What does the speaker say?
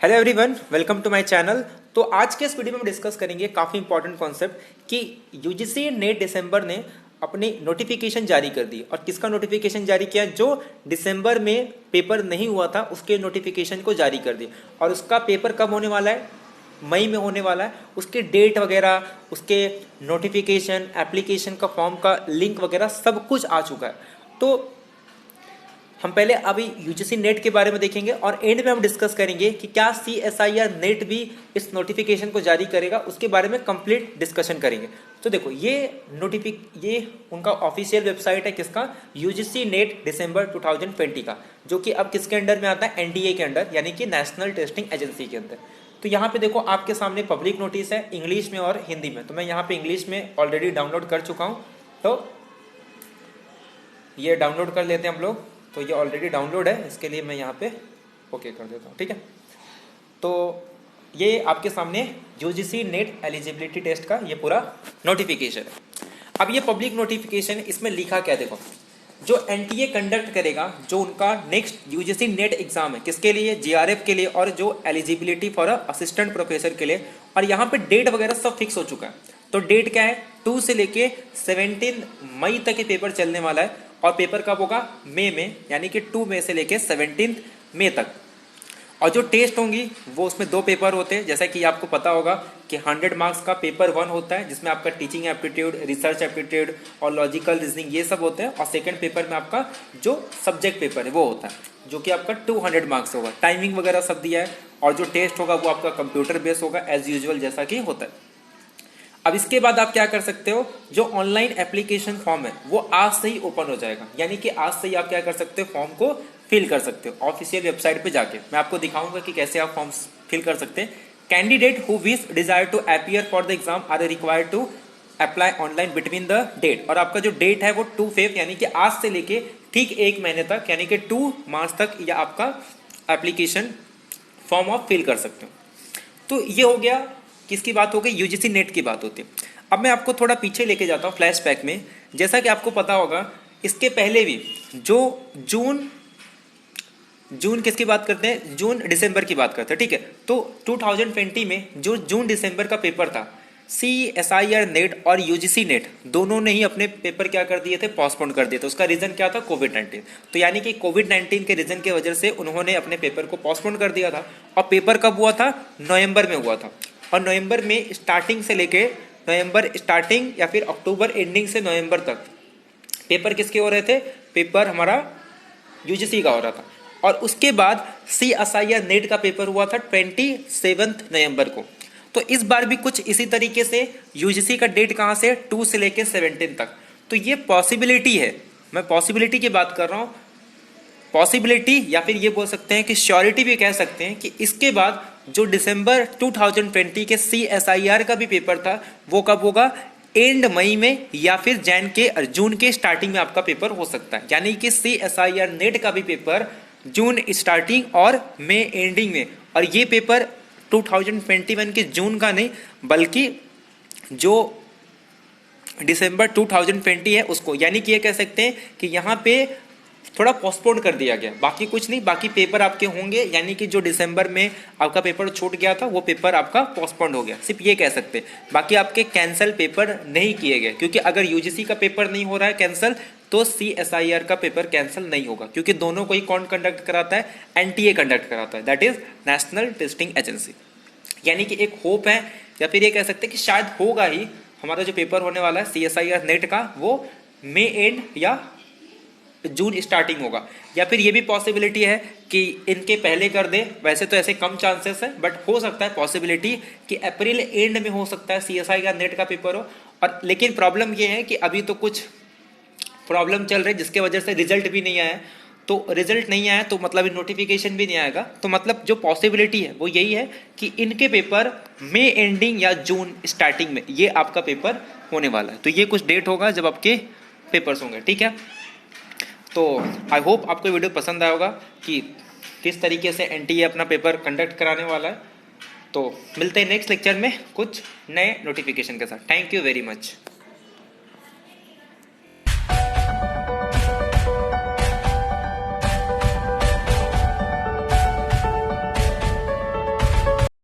Hello everyone, welcome to my channel. तो आज के इस वीडियो में हम डिस्कस करेंगे काफ़ी इंपॉर्टेंट कॉन्सेप्ट कि यूजीसी नेट दिसंबर ने अपनी नोटिफिकेशन जारी कर दी। और किसका नोटिफिकेशन जारी किया? जो दिसंबर में पेपर नहीं हुआ था उसके नोटिफिकेशन को जारी कर दी। और उसका पेपर कब होने वाला है? मई में होने वाला है। उसके डेट वगैरह, उसके नोटिफिकेशन, एप्लीकेशन का फॉर्म का लिंक वगैरह सब कुछ आ चुका है। तो हम पहले अभी यूजीसी नेट के बारे में देखेंगे और एंड में हम डिस्कस करेंगे कि क्या सीएसआईआर नेट भी इस नोटिफिकेशन को जारी करेगा, उसके बारे में कंप्लीट डिस्कशन करेंगे। तो देखो, ये उनका ऑफिशियल वेबसाइट है, किसका? यूजीसी नेट दिसंबर 2020 का, जो कि अब किसके अंडर में आता है? एनटीए के अंडर, यानी कि नेशनल टेस्टिंग एजेंसी के अंदर। तो यहाँ पे देखो, आपके सामने पब्लिक नोटिस है इंग्लिश में और हिंदी में। तो मैं यहाँ पे इंग्लिश में ऑलरेडी डाउनलोड कर चुका हूँ, तो ये डाउनलोड कर लेते हैं हम लोग। तो ये ऑलरेडी डाउनलोड है, इसके लिए मैं यहाँ पे ओके कर देता हूँ, ठीक है। तो ये आपके सामने यूजीसी नेट एलिजिबिलिटी टेस्ट का ये पूरा नोटिफिकेशन है। अब ये पब्लिक नोटिफिकेशन, इसमें लिखा क्या? देखो, जो एनटीए कंडक्ट करेगा, जो उनका नेक्स्ट यूजीसी नेट एग्जाम है, किसके लिए? जीआरएफ के लिए, और जो एलिजिबिलिटी फॉर असिस्टेंट प्रोफेसर के लिए। और यहाँ पे डेट वगैरह सब फिक्स हो चुका है। तो डेट क्या है? 2 से लेके 17 मई तक ये पेपर चलने वाला है। और पेपर कब होगा? मई में, यानी कि 2 मई से लेके 17 मई तक। और जो टेस्ट होंगी वो उसमें 2 पेपर होते हैं, जैसा कि आपको पता होगा कि 100 मार्क्स का पेपर 1 होता है, जिसमें आपका टीचिंग एप्टीट्यूड, रिसर्च एप्टीट्यूड और लॉजिकल रीजनिंग ये सब होते हैं। और सेकंड पेपर में आपका जो सब्जेक्ट पेपर है वो होता है, जो कि आपका 200 मार्क्स होगा। टाइमिंग वगैरह सब दिया है। और जो टेस्ट होगा वो आपका कंप्यूटर बेस होगा, एज यूजुअल जैसा कि होता है। अब इसके बाद आप क्या कर सकते हो? जो ऑनलाइन एप्लीकेशन फॉर्म है वो आज से ही ओपन हो जाएगा, यानी कि आज से ही आप क्या कर सकते हो? फॉर्म को फिल कर सकते हो ऑफिशियल वेबसाइट पे जाके। मैं आपको दिखाऊंगा कि कैसे आप फॉर्म फिल कर सकते हैं। Candidate who wish desire to appear for the exam are required to apply online between the date. और आपका जो डेट है वो 2 फेब, यानी कि आज से लेके ठीक 1 महीने तक, यानी कि 2 मार्च तक या आपका एप्लीकेशन फॉर्म आप फिल कर सकते हो। तो ये हो गया, किसकी बात हो गई? यूजीसी नेट की बात होती है। अब मैं आपको थोड़ा पीछे लेके जाता हूँ फ्लैशबैक में। जैसा कि आपको पता होगा, इसके पहले भी जो जून किसकी बात करते हैं? जून दिसंबर की बात करते हैं, ठीक है। तो 2020 में जो जून दिसंबर का पेपर था, सीएसआईआर नेट और यूजीसी नेट दोनों ने ही अपने पेपर क्या कर दिए थे? पोस्टपोन कर दिए थे। उसका रीजन क्या था? कोविड-19। तो यानी कि कोविड-19 के रीजन की वजह से उन्होंने अपने पेपर को पोस्टपोन कर दिया था। और पेपर कब हुआ था? नवंबर में हुआ था। और नवंबर में स्टार्टिंग से लेके नवंबर स्टार्टिंग या फिर अक्टूबर एंडिंग से नवंबर तक पेपर किसके हो रहे थे? पेपर हमारा यूजीसी का हो रहा था। और उसके बाद सीएसआईआर नेट का पेपर हुआ था 27 नवंबर को। तो इस बार भी कुछ इसी तरीके से यूजीसी का डेट कहाँ से? 2 से लेके 17 तक। तो ये पॉसिबिलिटी है, मैं पॉसिबिलिटी की बात कर रहा हूँ। पॉसिबिलिटी, या फिर ये बोल सकते हैं कि श्योरिटी भी कह सकते हैं, कि इसके बाद जो दिसंबर 2020 के सीएसआईआर का भी पेपर था वो कब होगा? एंड मई में या फिर जून के स्टार्टिंग में आपका पेपर हो सकता है। यानी कि सीएसआईआर नेट का भी पेपर जून स्टार्टिंग और मई एंडिंग में। और ये पेपर 2021 के जून का नहीं, बल्कि जो दिसंबर 2020 है उसको, यानी कि ये कह सकते हैं कि यहाँ पे थोड़ा पोस्टपोन कर दिया गया। बाकी कुछ नहीं, बाकी पेपर आपके होंगे, यानी कि जो दिसंबर में आपका पेपर छूट गया था वो पेपर आपका पोस्टपोन हो गया, सिर्फ ये कह सकते हैं। बाकी आपके कैंसिल पेपर नहीं किए गए, क्योंकि अगर यूजीसी का पेपर नहीं हो रहा है कैंसिल, तो सीएसआईआर का पेपर कैंसिल नहीं होगा, क्योंकि दोनों को ही कौन कंडक्ट कराता है? एनटीए कंडक्ट कराता है, that is national testing agency. यानी कि एक होप है, या फिर ये कह सकते हैं कि शायद होगा ही, हमारा जो पेपर होने वाला है सीएसआईआर नेट का वो मई एंड या जून स्टार्टिंग होगा। या फिर ये भी पॉसिबिलिटी है कि इनके पहले कर दे। वैसे तो ऐसे कम चांसेस है, बट हो सकता है पॉसिबिलिटी कि अप्रैल एंड में हो सकता है सीएसआईआर नेट का पेपर हो। और लेकिन प्रॉब्लम ये है कि अभी तो कुछ प्रॉब्लम चल रही है, जिसके वजह से रिजल्ट भी नहीं आया। तो रिजल्ट नहीं आया तो मतलब नोटिफिकेशन भी नहीं आएगा। तो मतलब जो पॉसिबिलिटी है वो यही है कि इनके पेपर मई एंडिंग या जून स्टार्टिंग में ये आपका पेपर होने वाला है। तो ये कुछ डेट होगा जब आपके पेपर्स होंगे, ठीक है। तो आई होप आपको वीडियो पसंद आया होगा कि किस तरीके से एनटीए अपना पेपर कंडक्ट कराने वाला है। तो मिलते हैं नेक्स्ट लेक्चर में कुछ नए नोटिफिकेशन के साथ। Thank you very much.